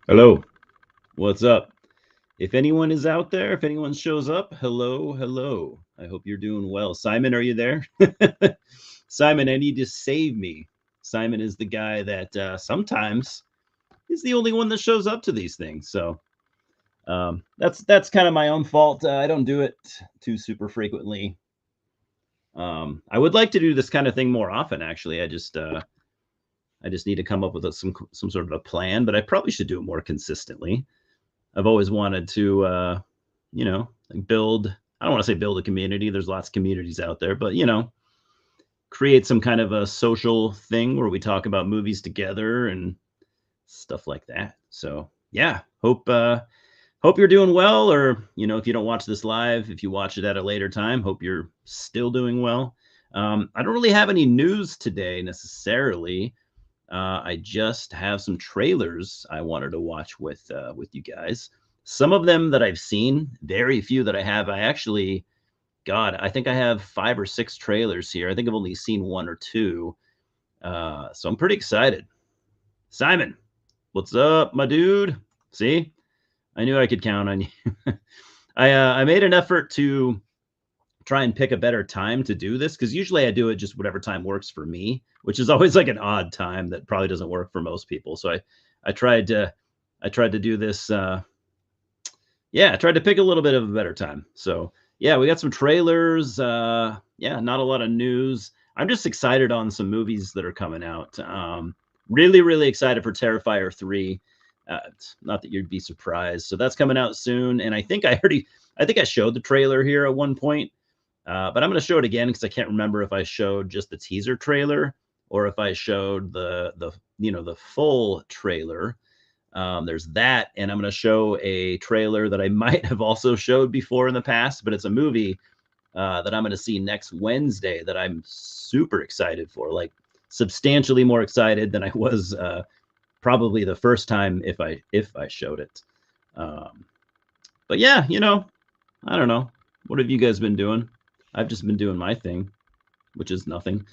Hello, what's up? If anyone is out there, if anyone shows up, hello, hello. I hope you're doing well. Simon, are you there? Simon, I need to save me. Simon is the guy that sometimes is the only one that shows up to these things. So that's kind of my own fault. I don't do it too super frequently. I would like to do this kind of thing more often. Actually, I just need to come up with some sort of a plan, but I probably should do it more consistently. I've always wanted to, build. I don't want to say build a community. There's lots of communities out there, but create some kind of a social thing where we talk about movies together and stuff like that. So yeah, hope you're doing well, or if you don't watch this live, if you watch it at a later time, hope you're still doing well. I don't really have any news today necessarily. I just have some trailers I wanted to watch with you guys. Some of them that I've seen, very few that I have. I actually, God, I think I have 5 or 6 trailers here. I think I've only seen 1 or 2. So I'm pretty excited. Simon, what's up, my dude? See, I knew I could count on you. I made an effort to try and pick a better time to do this because usually I do it just whatever time works for me, which is always like an odd time that probably doesn't work for most people. So I tried to I tried to do this. I tried to pick a little bit of a better time. So yeah, we got some trailers. Yeah, not a lot of news. I'm just excited on some movies that are coming out. Really excited for Terrifier 3. Not that you'd be surprised. So that's coming out soon, and I think I showed the trailer here at one point. But I'm going to show it again because I can't remember if I showed just the teaser trailer or if I showed the full trailer. There's that, and I'm going to show a trailer that I might have also showed before in the past, but it's a movie that I'm going to see next Wednesday that I'm super excited for, like substantially more excited than I was probably the first time if I showed it. Um, but yeah, I don't know. What have you guys been doing? I've just been doing my thing, which is nothing.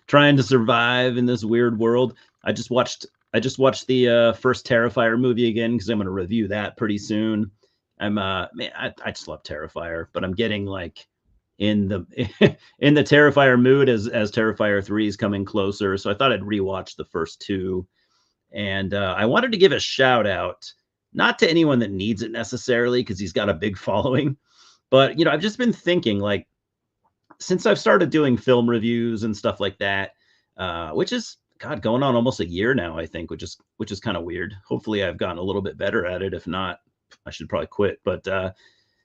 Trying to survive in this weird world. I just watched the first Terrifier movie again because I'm going to review that pretty soon. I just love Terrifier, but I'm getting like in the in the Terrifier mood as Terrifier 3 is coming closer. So I thought I'd rewatch the first 2, and I wanted to give a shout out, not to anyone that needs it necessarily because he's got a big following, but I've just been thinking, like, since I've started doing film reviews and stuff like that, which is God going on almost a year now, I think, which is kind of weird. Hopefully, I've gotten a little bit better at it. If not, I should probably quit. But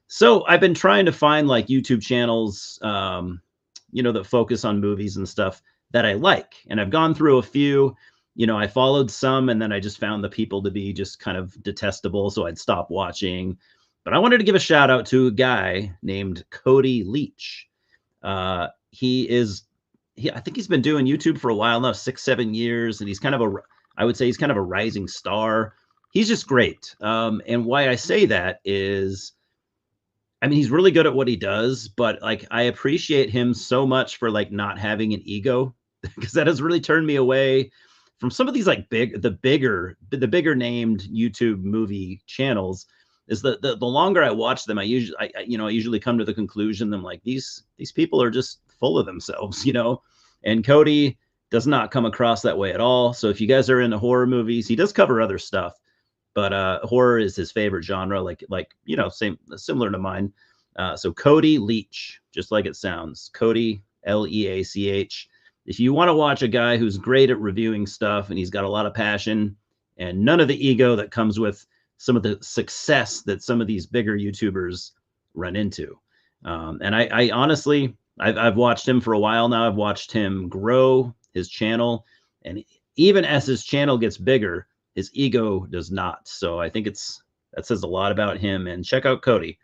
so I've been trying to find like YouTube channels, that focus on movies and stuff that I like, and I've gone through a few. I followed some, and then I just found the people to be just kind of detestable, so I'd stop watching. But I wanted to give a shout out to a guy named Cody Leach. I think he's been doing YouTube for a while now, 6, 7 years, and I would say he's kind of a rising star. He's just great. And why I say that is, I mean, he's really good at what he does, but like I appreciate him so much for like not having an ego because that has really turned me away from some of these like the bigger named YouTube movie channels. Is the longer I watch them, I usually come to the conclusion that I'm like, these people are just full of themselves. And Cody does not come across that way at all. So if you guys are into horror movies, he does cover other stuff, but horror is his favorite genre, same similar to mine. So Cody Leach, just like it sounds, Cody Leach. If you want to watch a guy who's great at reviewing stuff and he's got a lot of passion and none of the ego that comes with some of the success that some of these bigger YouTubers run into. And I honestly, I've watched him for a while now. I've watched him grow his channel, and even as his channel gets bigger, his ego does not. So I think that says a lot about him. And check out Cody.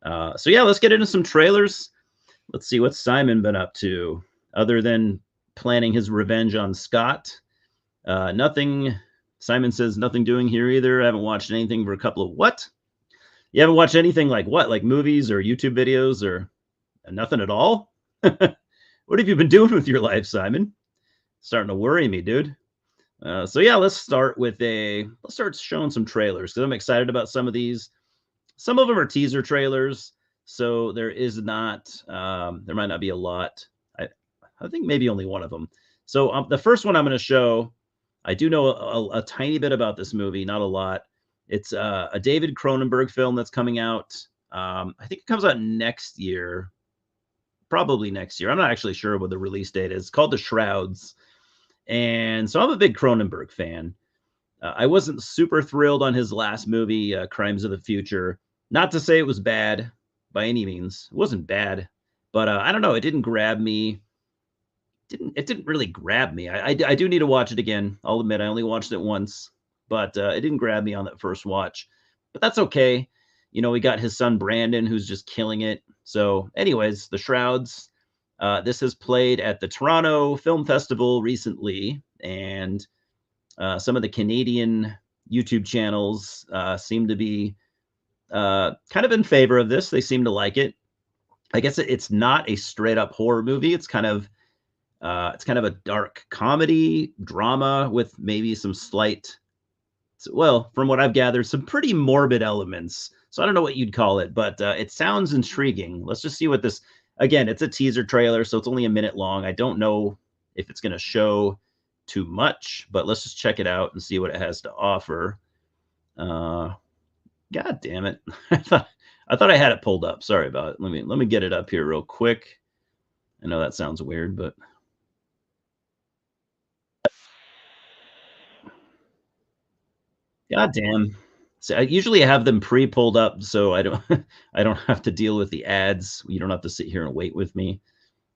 So yeah, let's get into some trailers. Let's see what Simon been up to other than planning his revenge on Scott. Nothing. Simon says nothing doing here either. I haven't watched anything for a couple of what? You haven't watched anything like what? Like movies or YouTube videos or nothing at all? What have you been doing with your life, Simon? Starting to worry me, dude. So yeah, let's start showing some trailers because I'm excited about some of these. Some of them are teaser trailers, so there might not be a lot. I think maybe only one of them. So the first one I'm going to show, I do know a tiny bit about this movie, not a lot. It's a David Cronenberg film that's coming out. I think it comes out next year, probably next year. I'm not actually sure what the release date is. It's called The Shrouds. And so I'm a big Cronenberg fan. I wasn't super thrilled on his last movie, Crimes of the Future. Not to say it was bad by any means. It wasn't bad, but I don't know. It didn't grab me. It didn't really grab me. I do need to watch it again. I'll admit I only watched it once, but it didn't grab me on that first watch. But that's okay. We got his son Brandon, who's just killing it. So, anyways, The Shrouds. This has played at the Toronto Film Festival recently, and some of the Canadian YouTube channels seem to be kind of in favor of this. They seem to like it. I guess it's not a straight up horror movie. It's kind of a dark comedy drama with maybe some slight, well, from what I've gathered, some pretty morbid elements. So I don't know what you'd call it, but it sounds intriguing. Let's just see what this. Again, it's a teaser trailer, so it's only a minute long. I don't know if it's going to show too much, but let's just check it out and see what it has to offer. God damn it. I thought I had it pulled up. Sorry about it. Let me get it up here real quick. I know that sounds weird, but God damn. So I usually have them pre-pulled up so I don't I don't have to deal with the ads. You don't have to sit here and wait with me.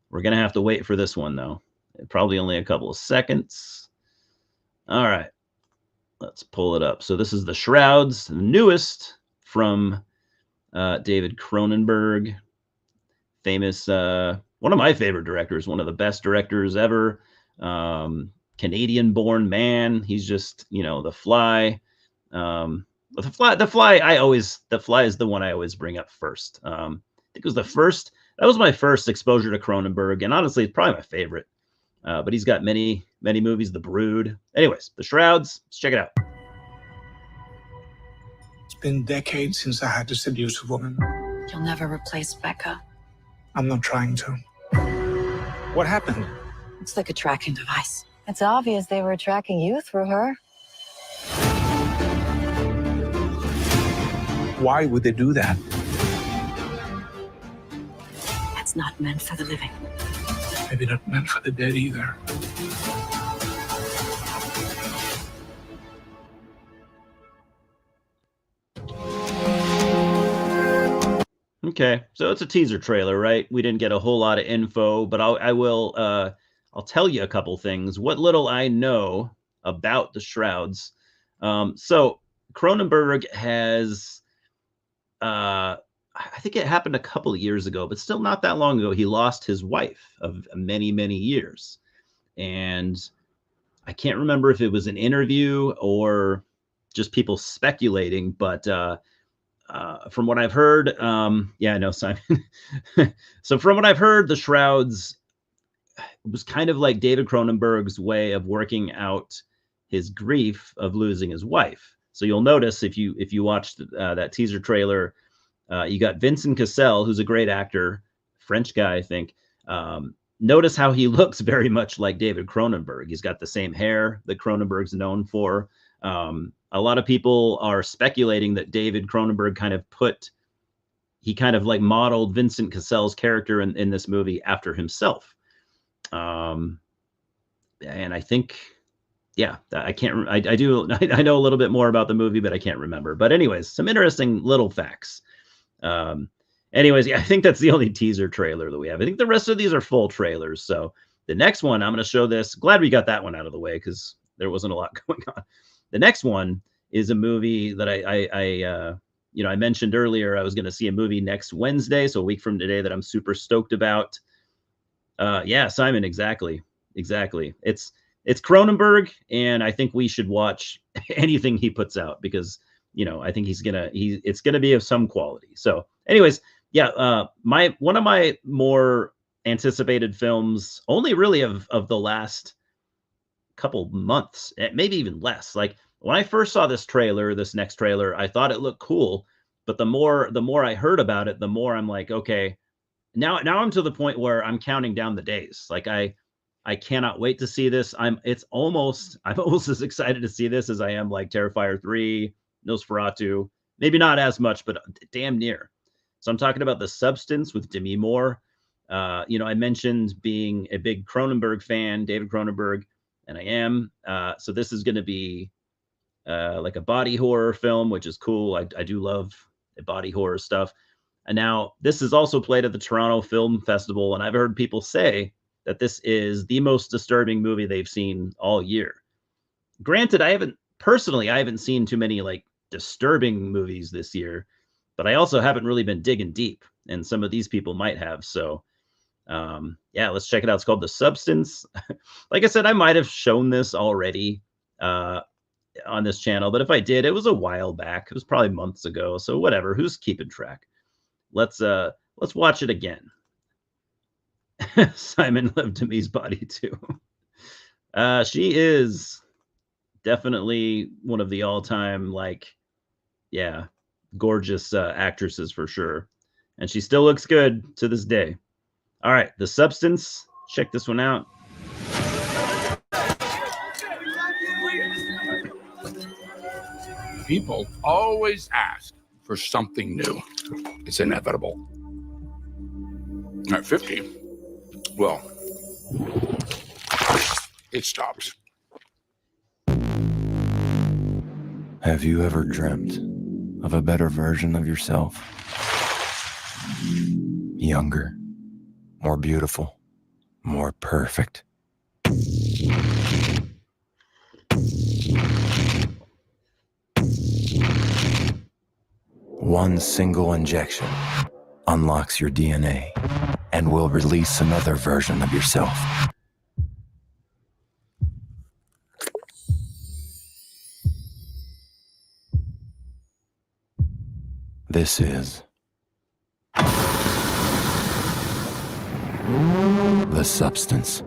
We're gonna have to wait for this one though. Probably only a couple of seconds. All right. Let's pull it up. So this is The Shrouds, the newest from David Cronenberg, famous, one of my favorite directors, one of the best directors ever. Canadian-born man. He's just, The Fly. The Fly is the one I always bring up first. I think it was that was my first exposure to Cronenberg, and honestly, it's probably my favorite. But he's got many movies. The Brood. Anyways, The Shrouds. Let's check it out. It's been decades since I had to seduce a woman. You'll never replace Becca. I'm not trying to. What happened? It's like a tracking device. It's obvious they were tracking you through her. Why would they do that? It's not meant for the living. Maybe not meant for the dead either. Okay, so it's a teaser trailer, right? We didn't get a whole lot of info, but I'll tell you a couple things. What little I know about The Shrouds. So Cronenberg has, I think it happened a couple of years ago, but still not that long ago. He lost his wife of many years, and I can't remember if it was an interview or just people speculating, but from what I've heard, yeah, no, Simon. So from what I've heard, The Shrouds was kind of like David Cronenberg's way of working out his grief of losing his wife. So you'll notice if you watched that teaser trailer, you got Vincent Cassel, who's a great actor, French guy, I think. Notice how he looks very much like David Cronenberg. He's got the same hair that Cronenberg's known for. A lot of people are speculating that David Cronenberg kind of like modeled Vincent Cassel's character in this movie after himself. And I think, yeah, I know a little bit more about the movie, but I can't remember. But anyways, some interesting little facts. Anyways, yeah, I think that's the only teaser trailer that we have. I think the rest of these are full trailers. So the next one, I'm going to show this. Glad we got that one out of the way because there wasn't a lot going on. The next one is a movie that I mentioned earlier. I was going to see a movie next Wednesday, so a week from today, that I'm super stoked about. Yeah, Simon, exactly. It's Cronenberg, and I think we should watch anything he puts out because I think it's gonna be of some quality. So, anyways, yeah, one of my more anticipated films, only really of the last couple months, maybe even less. Like when I first saw this next trailer, I thought it looked cool, but the more I heard about it, the more I'm like, okay, now I'm to the point where I'm counting down the days. Like I cannot wait to see this. I'm almost as excited to see this as I am like Terrifier 3, Nosferatu. Maybe not as much, but damn near. So I'm talking about The Substance with Demi Moore. I mentioned being a big Cronenberg fan, David Cronenberg, and I am. So this is going to be like a body horror film, which is cool. I do love body horror stuff. And now this is also played at the Toronto Film Festival, and I've heard people say that this is the most disturbing movie they've seen all year. Granted, I haven't seen too many like disturbing movies this year, but I also haven't really been digging deep, and some of these people might have. So yeah, let's check it out. It's called The Substance. Like I said, I might have shown this already on this channel, but if I did, it was a while back. It was probably months ago. So whatever, who's keeping track? Let's watch it again. Simon loved Demi's body too. She is definitely one of the all-time, like, yeah, gorgeous actresses for sure. And she still looks good to this day. All right, The Substance. Check this one out. People always ask for something new. It's inevitable. At 50, well, it stops. Have you ever dreamt of a better version of yourself? Younger, more beautiful, more perfect. One single injection unlocks your DNA and will release another version of yourself. This is The Substance.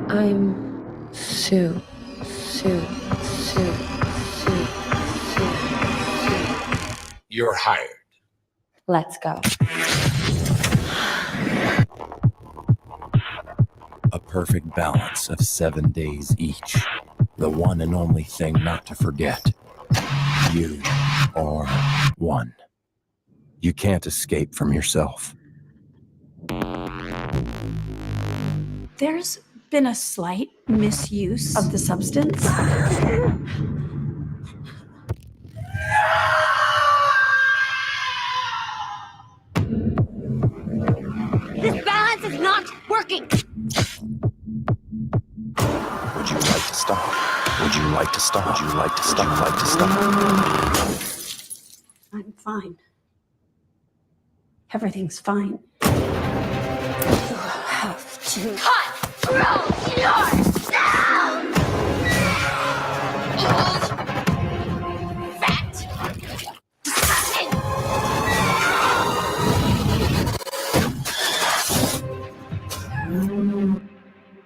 I'm Sue. You're hired. Let's go. A perfect balance of 7 days each. The one and only thing not to forget. You are one. You can't escape from yourself. There's been a slight misuse of the substance. This balance is not working. Would you like to stop? Would you like to stop? Would you like to stop? Would you like to stop? I'm fine. Everything's fine. You have to Control yourself! Old, fat, disgusting.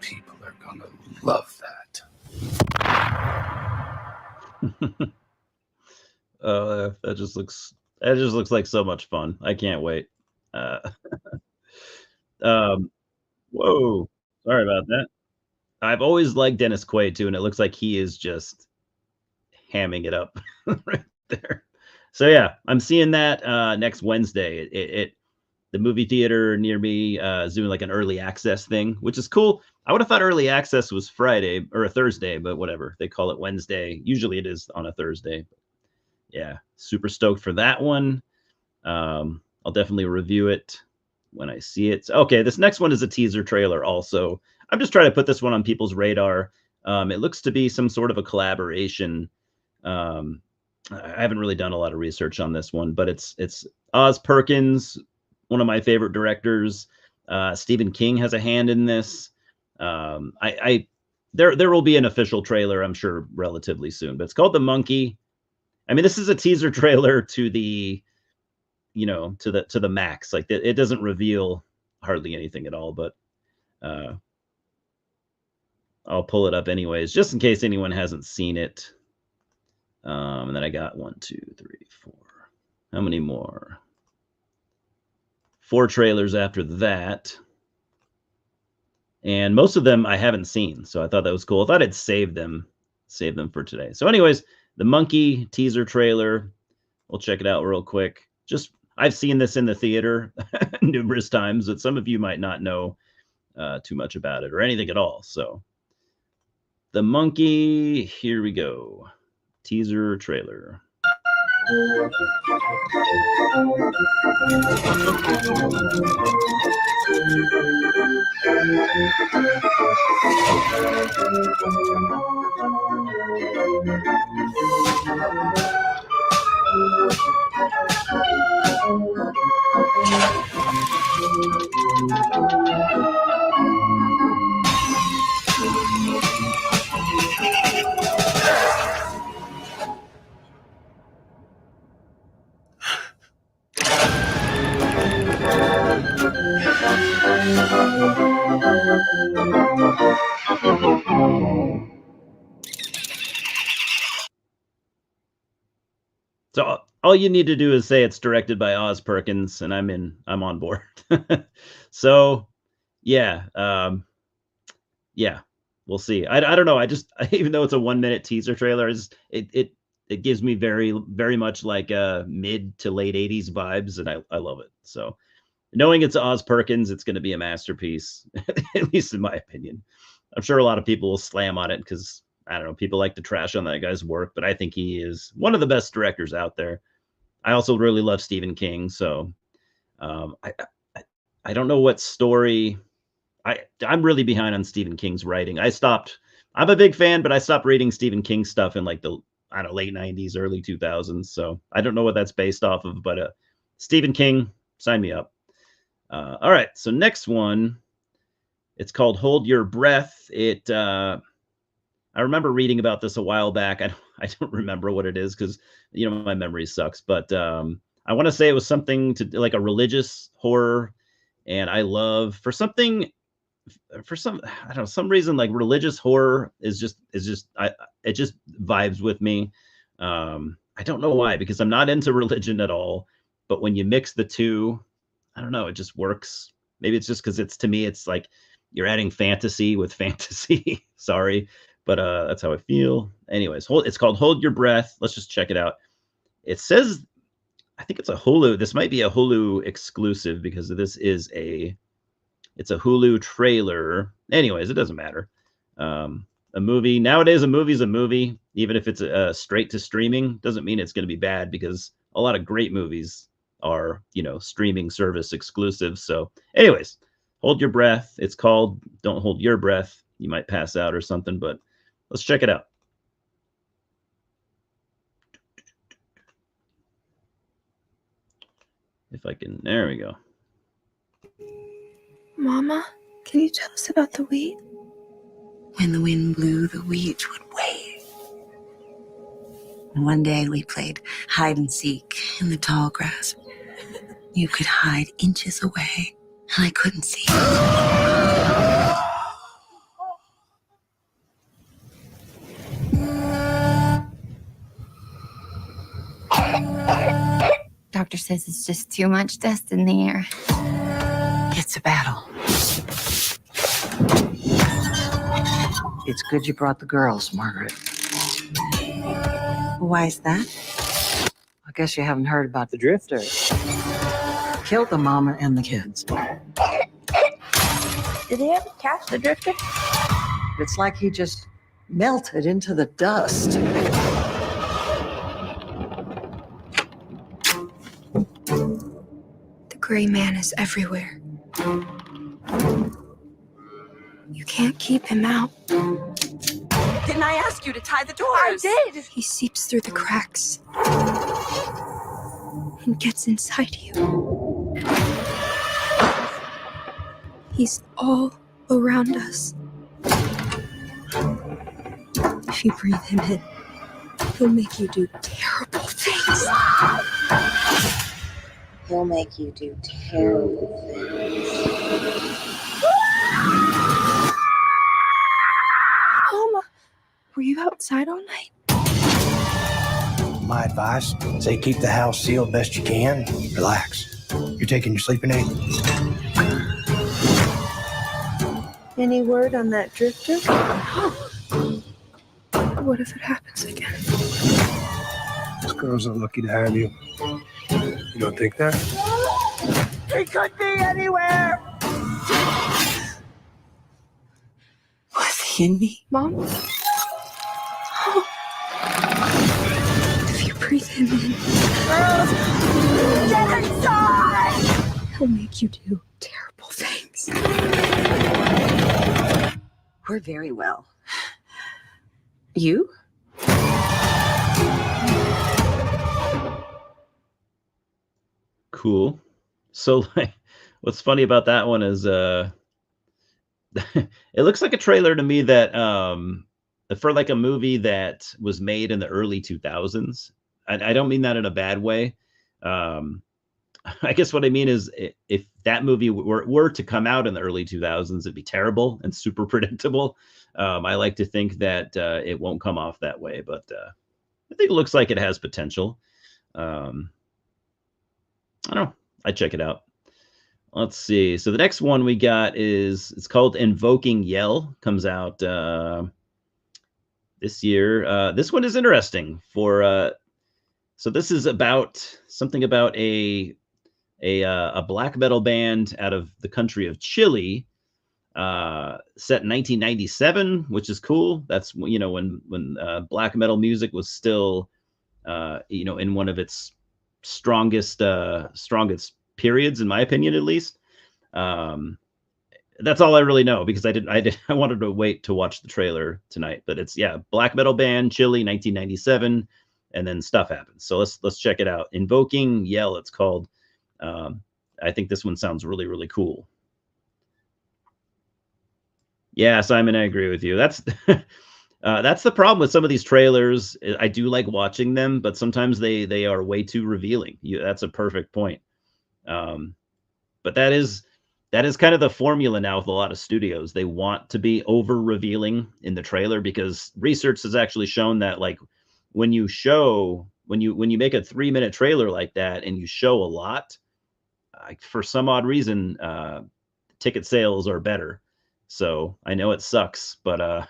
People are gonna love that. That just looks like so much fun. I can't wait. Whoa, sorry about that. I've always liked Dennis Quaid too, and it looks like he is just hamming it up right there. So yeah, I'm seeing that next Wednesday. The movie theater near me is doing like an early access thing, which is cool. I would have thought early access was Friday or a Thursday, but whatever. They call it Wednesday. Usually it is on a Thursday. Yeah, super stoked for that one. I'll definitely review it when I see it. Okay, this next one is a teaser trailer also. I'm just trying to put this one on people's radar. It looks to be some sort of a collaboration. I haven't really done a lot of research on this one, but it's Oz Perkins, one of my favorite directors. Stephen King has a hand in this. There will be an official trailer, I'm sure, relatively soon, but it's called The Monkey. I mean, this is a teaser trailer to the, to the max. Like it doesn't reveal hardly anything at all, but I'll pull it up anyways, just in case anyone hasn't seen it. And then I got 1, 2, 3, 4. How many more? 4 trailers after that. And most of them I haven't seen, so I thought that was cool. I thought I'd save them for today. So anyways, the Monkey teaser trailer. We'll check it out real quick. Just I've seen this in the theater numerous times, but some of you might not know too much about it or anything at all. So the Monkey, here we go. Teaser trailer. So all you need to do is say it's directed by Oz Perkins, and I'm on board. So yeah, yeah, we'll see. I don't know. I just even though it's a 1-minute teaser trailer, it gives me very much like mid to late 80s vibes, and I love it. So knowing it's Oz Perkins, it's going to be a masterpiece, at least in my opinion. I'm sure a lot of people will slam on it because I don't know, people like to trash on that guy's work, but I think he is one of the best directors out there. I also really love Stephen King, so I don't know what story. I'm really behind on Stephen King's writing. I'm a big fan, but I stopped reading Stephen King stuff in like the late 90s, early 2000s. So I don't know what that's based off of, but Stephen King, sign me up. All right, so next one, it's called Hold Your Breath. I remember reading about this a while back. I don't remember what it is because my memory sucks. But I want to say it was something to like a religious horror, and I love for some I don't know, some reason like religious horror it just vibes with me. I don't know why, because I'm not into religion at all. But when you mix the two, I don't know, it just works. Maybe it's just because to me it's like you're adding fantasy with fantasy. Sorry. But that's how I feel. Anyways, it's called Hold Your Breath. Let's just check it out. It says, I think it's a Hulu. This might be a Hulu exclusive because it's a Hulu trailer. Anyways, it doesn't matter. A movie. Nowadays, a movie's a movie. Even if it's straight to streaming, doesn't mean it's going to be bad because a lot of great movies are, streaming service exclusive. So anyways, Hold Your Breath. It's called Don't Hold Your Breath. You might pass out or something, but let's check it out. If I can, there we go. Mama, can you tell us about the wheat? When the wind blew, the wheat would wave. And one day we played hide and seek in the tall grass. You could hide inches away, and I couldn't see you. Doctor says it's just too much dust in the air. It's a battle. It's good you brought the girls, Margaret. Why is that? I guess you haven't heard about the drifter. Killed the mama and the kids. Did they ever catch the drifter? It's like he just melted into the dust. The gray man is everywhere. You can't keep him out. Didn't I ask you to tie the doors? I did! He seeps through the cracks and gets inside you. He's all around us. If you breathe him in, he'll make you do terrible things. He'll make you do terrible things. Mama, were you outside all night? My advice, say keep the house sealed best you can. Relax. You're taking your sleeping aid. Any word on that drifter? What if it happens again? This girl's unlucky to have you. You don't think that? He could be anywhere! Was he in me? Mom? If you breathe him in, Get inside! he'll make you do terrible things. We're very well. You? Cool. So, like, what's funny about that one is it looks like a trailer to me that for like a movie that was made in the early 2000s. I don't mean that in a bad way. I guess what I mean is if that movie were to come out in the early 2000s, it'd be terrible and super predictable. I like to think that it won't come off that way, but I think it looks like it has potential. I don't know. I'd check it out. Let's see. So the next one we got it's called Invoking Yell. Comes out this year. This one is interesting so this is about something about a black metal band out of the country of Chile, set in 1997, which is cool. That's when black metal music was still in one of its strongest periods, in my opinion, at least. That's all I really know because I wanted to wait to watch the trailer tonight, but it's black metal band Chile 1997, and then stuff happens. So let's check it out. Invoking Yell, it's called. I think this one sounds really, really cool. Yeah, Simon, I agree with you. That's that's the problem with some of these trailers. I do like watching them, but sometimes they are way too revealing. That's a perfect point. But that is kind of the formula now with a lot of studios. They want to be over revealing in the trailer because research has actually shown that like when you make a 3-minute trailer like that and you show a lot, for some odd reason, ticket sales are better. So I know it sucks, but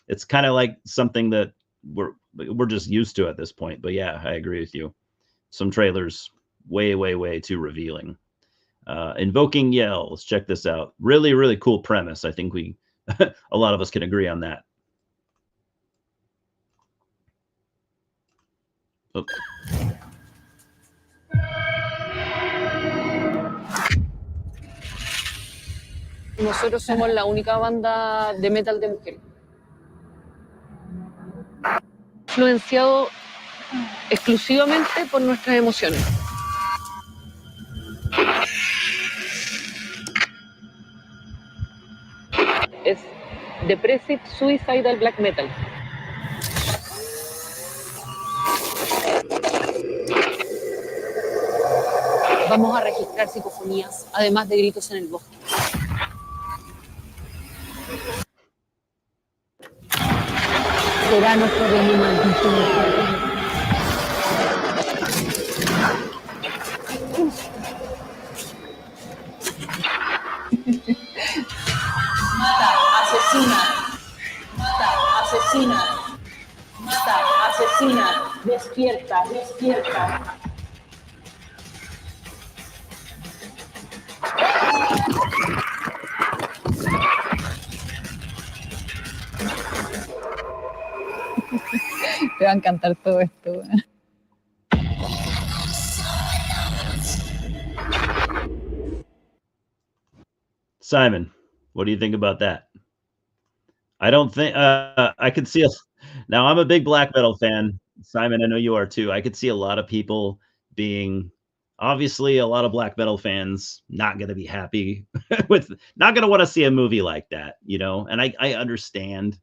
it's kind of like something that we're just used to at this point. But yeah, I agree with you. Some trailers way, way, way too revealing. Invoking Yell. Let's check this out. Really, really cool premise. I think a lot of us can agree on that. Oh. Nosotros somos la única banda de metal de mujeres. Influenciado exclusivamente por nuestras emociones. Es Depressive Suicidal Black Metal. Vamos a registrar psicofonías, además de gritos en el bosque. Será nuestro reino maldito. Mata, asesina. Mata, asesina. Mata, asesina. Despierta, despierta. Te va a encantar todo esto. Simon, what do you think about that? I don't think I could see now I'm a big black metal fan. Simon, I know you are too. I could see a lot of people being obviously a lot of black metal fans not going to be happy not going to want to see a movie like that, and I understand.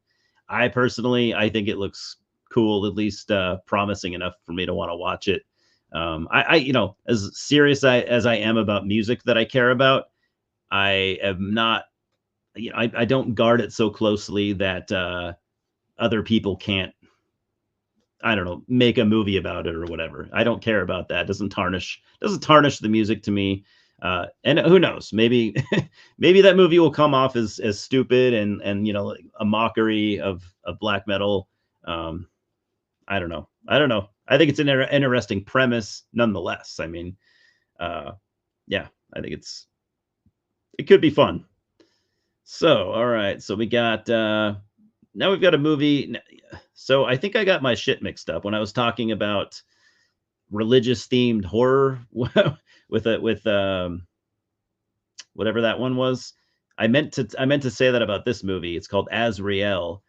I personally, I think it looks cool, at least promising enough for me to want to watch it. I as serious as I am about music that I care about, I am not, I don't guard it so closely that other people can't, I don't know, make a movie about it or whatever. I don't care about that. It doesn't tarnish the music to me. And who knows? Maybe maybe that movie will come off as stupid and like a mockery of black metal. I don't know. I think it's an interesting premise nonetheless. I mean, yeah, I think it could be fun. So, all right. So we got now we've got a movie. So I think I got my shit mixed up when I was talking about religious themed horror with whatever that one was. I meant to say that about this movie. It's called Azrael.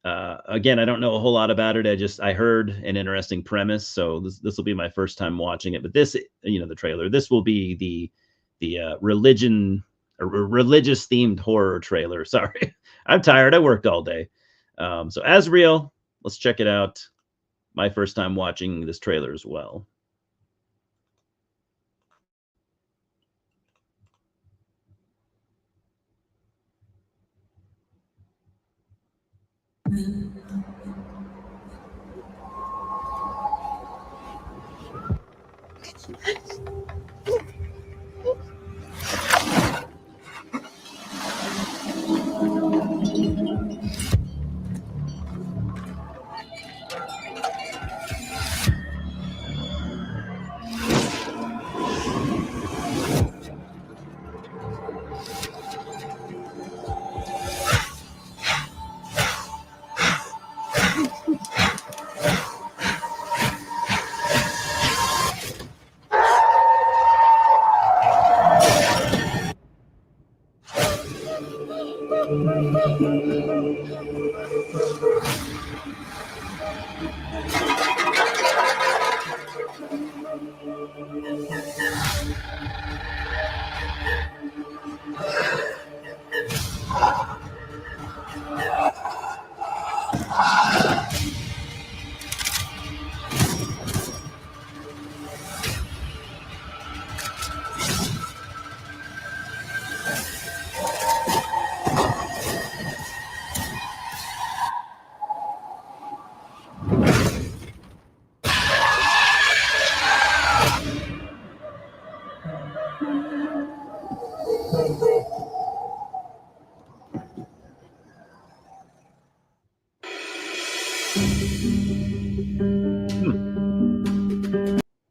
Again, I don't know a whole lot about it. I heard an interesting premise, so this will be my first time watching it. But this, the trailer. This will be the religious themed horror trailer. Sorry, I'm tired. I worked all day. So Azrael, let's check it out. My first time watching this trailer as well.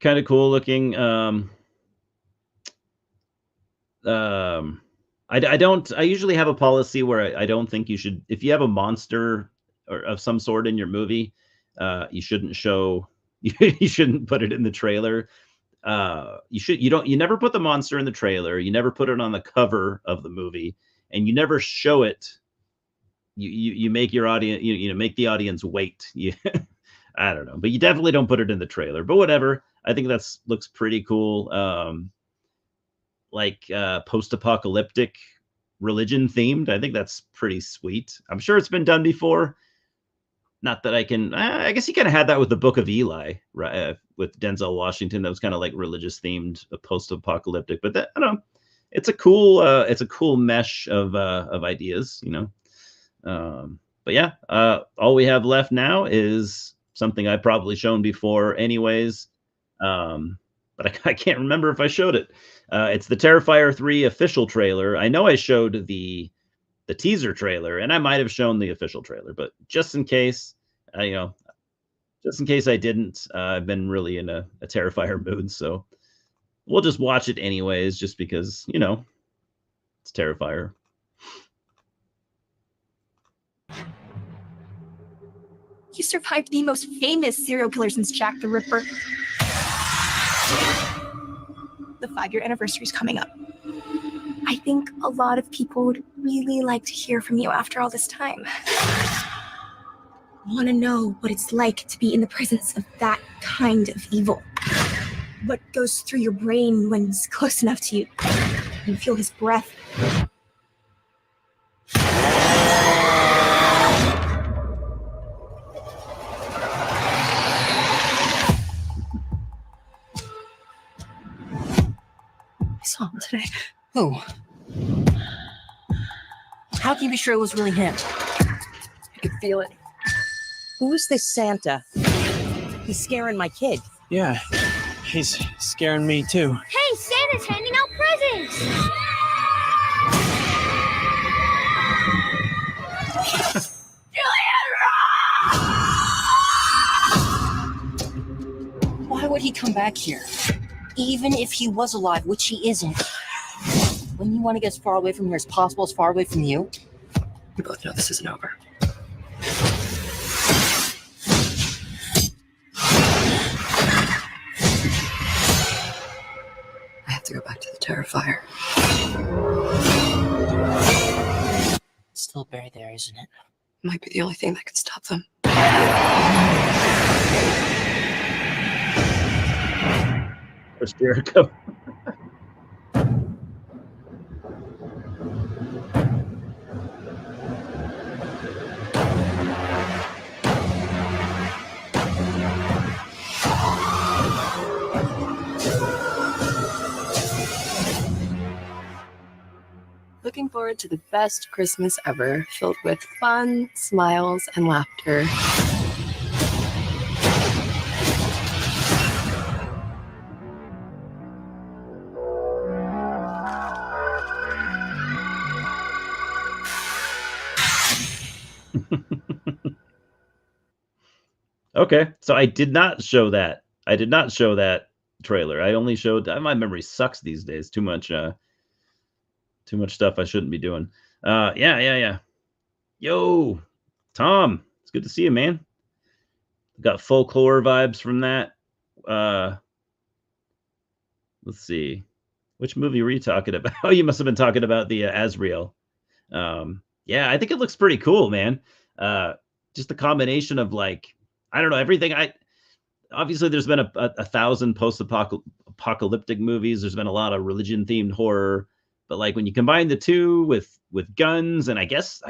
Kind of cool looking. I usually have a policy where I don't think you should, if you have a monster or of some sort in your movie, you shouldn't you shouldn't put it in the trailer. You never put the monster in the trailer. You never put it on the cover of the movie, and you never show it. You make your audience, make the audience wait. I don't know, but you definitely don't put it in the trailer, but whatever. I think looks pretty cool. Like post-apocalyptic religion themed. I think that's pretty sweet. I'm sure it's been done before. Not that I guess he kind of had that with the Book of Eli, right? With Denzel Washington. That was kind of like religious themed, post-apocalyptic, but I don't know. It's a cool mesh of ideas, but yeah, all we have left now is something I've probably shown before anyways. But I can't remember if I showed it. It's the Terrifier 3 official trailer. I know I showed the teaser trailer, and I might have shown the official trailer, but just in case, just in case I didn't, I've been really in a Terrifier mood, so we'll just watch it anyways, just because, it's Terrifier. You survived the most famous serial killer since Jack the Ripper. The 5-year anniversary is coming up. I think a lot of people would really like to hear from you after all this time. I want to know what it's like to be in the presence of that kind of evil. What goes through your brain when he's close enough to you. You feel his breath. I saw him today. Who? How can you be sure it was really him? I could feel it. Who is this Santa? He's scaring my kid. Yeah, he's scaring me too. Hey, Santa's handing out presents! Why would he come back here? Even if he was alive, which he isn't. Wouldn't you want to get as far away from here as possible, as far away from you? We both know this isn't over. I have to go back to the Terrifier. It's still buried there, isn't it? Might be the only thing that could stop them. Chris Jericho. Looking forward to the best Christmas ever, filled with fun, smiles, and laughter. Okay, so I did not show that. I did not show that trailer. I only showed. My memory sucks these days. Too much stuff I shouldn't be doing. Yeah. Yo, Tom, it's good to see you, man. Got folklore vibes from that. Let's see. Which movie were you talking about? Oh, you must have been talking about the Azrael. Yeah, I think it looks pretty cool, man. Just a combination of like, I don't know, everything. Obviously there's been a thousand post-apocalyptic movies. There's been a lot of religion-themed horror, but like when you combine the two with guns, and I guess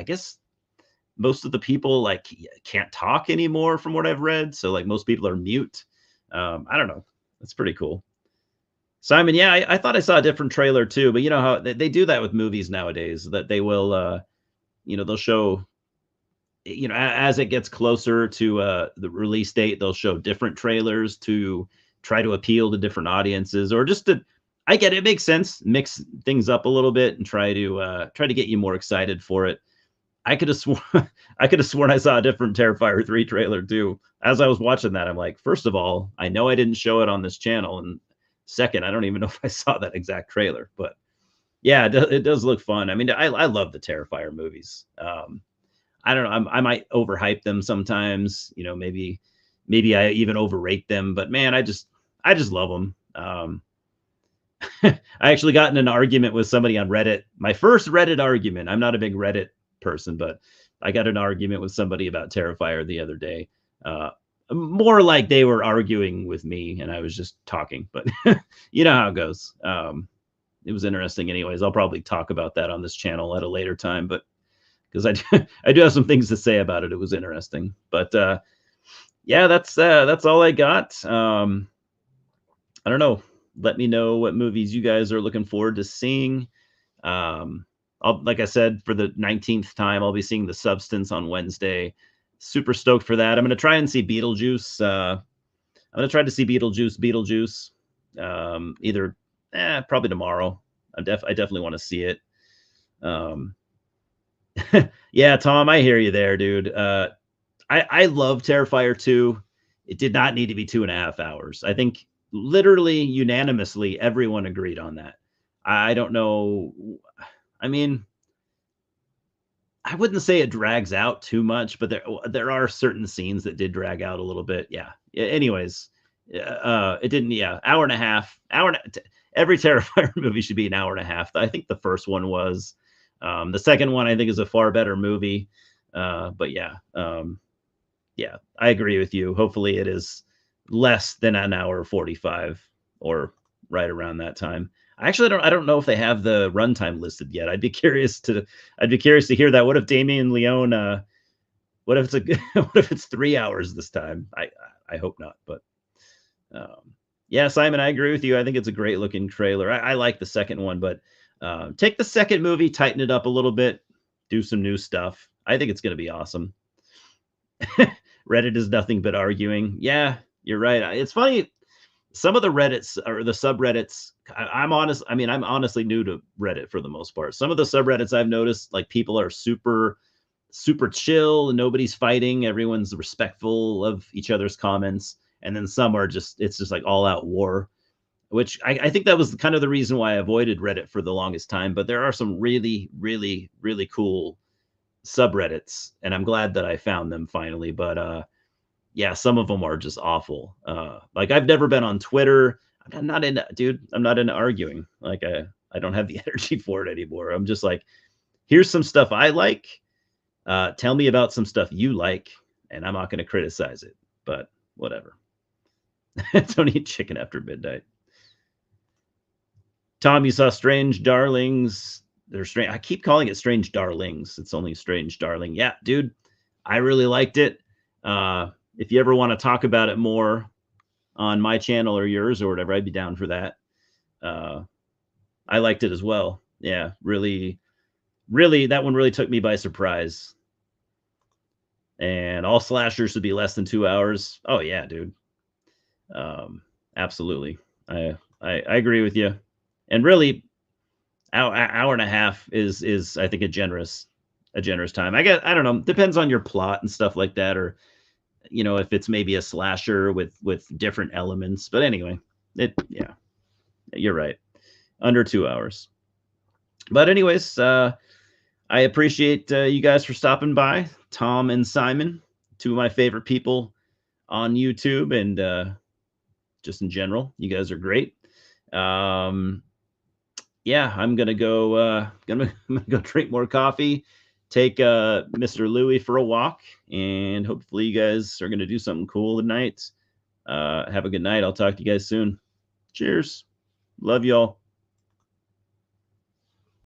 most of the people like can't talk anymore from what I've read. So like most people are mute. I don't know. That's pretty cool. Simon, yeah, I thought I saw a different trailer too, but you know how they do that with movies nowadays, that they will, they'll show, as it gets closer to the release date, they'll show different trailers to try to appeal to different audiences, or just to, I get it, it makes sense, mix things up a little bit and try to get you more excited for it. I could have sworn I saw a different Terrifier 3 trailer too. As I was watching that, I'm like, first of all, I know I didn't show it on this channel, and second, I don't even know if I saw that exact trailer. But yeah, it does look fun. I mean, I love the Terrifier movies. I don't know, I might overhype them sometimes. Maybe I even overrate them. But man, I just love them. I actually got in an argument with somebody on Reddit. My first Reddit argument. I'm not a big Reddit person, but I got an argument with somebody about Terrifier the other day. More like they were arguing with me and I was just talking, but you know how it goes. It was interesting anyways. I'll probably talk about that on this channel at a later time, but because I do have some things to say about it. It was interesting, but yeah, that's all I got. I don't know. Let me know what movies you guys are looking forward to seeing. Like I said, for the 19th time, I'll be seeing The Substance on Wednesday. Super stoked for that. I'm going to try and see Beetlejuice. I'm going to try to see Beetlejuice. Either probably tomorrow. I definitely want to see it. Yeah, Tom, I hear you there, dude. I love Terrifier 2. It did not need to be 2.5 hours. I think literally unanimously everyone agreed on that. I don't know. I mean, I wouldn't say it drags out too much, but there are certain scenes that did drag out a little bit. Yeah. Anyways, it didn't. Yeah, hour and a half. Every Terrifier movie should be an hour and a half. I think the first one was. The second one I think is a far better movie. But yeah, yeah, I agree with you. Hopefully, it is less than an hour 45 or right around that time. I don't know if they have the runtime listed yet. I'd be curious to hear that. What if Damien Leone, what if it's 3 hours this time? I hope not, but yeah, Simon, I agree with you. I think it's a great looking trailer. I like the second one, but take the second movie, tighten it up a little bit, do some new stuff. I think it's going to be awesome. Reddit is nothing but arguing. Yeah, you're right. It's funny. Some of the Reddits or the subreddits, I'm honest. I mean, I'm honestly new to Reddit for the most part. Some of the subreddits I've noticed, like people are super chill and nobody's fighting. Everyone's respectful of each other's comments. And then some are just, it's just like all out war, which I think that was kind of the reason why I avoided Reddit for the longest time. But there are some really, really, really cool subreddits, and I'm glad that I found them finally. But yeah, some of them are just awful. Like I've never been on Twitter. I'm not into, dude. I'm not into arguing. Like I don't have the energy for it anymore. I'm just like, here's some stuff I like. Tell me about some stuff you like, and I'm not going to criticize it. But whatever. Don't eat chicken after midnight. Tom, you saw Strange Darlings. They're strange. I keep calling it Strange Darlings. It's only Strange Darling. Yeah, dude, I really liked it. If you ever want to talk about it more on my channel or yours or whatever, I'd be down for that. I liked it as well. Yeah, really, really, that one really took me by surprise. And all slashers should be less than 2 hours. Oh yeah, dude. Absolutely. I agree with you. And really, hour and a half is I think a generous time. I guess I don't know. Depends on your plot and stuff like that, or you know, if it's maybe a slasher with different elements. But anyway, yeah, you're right. Under 2 hours. But anyways, I appreciate you guys for stopping by. Tom and Simon, two of my favorite people on YouTube and just in general. You guys are great. Yeah, I'm gonna go. I'm gonna go drink more coffee, take Mr. Louie for a walk, and hopefully you guys are gonna do something cool tonight. Have a good night. I'll talk to you guys soon. Cheers. Love y'all.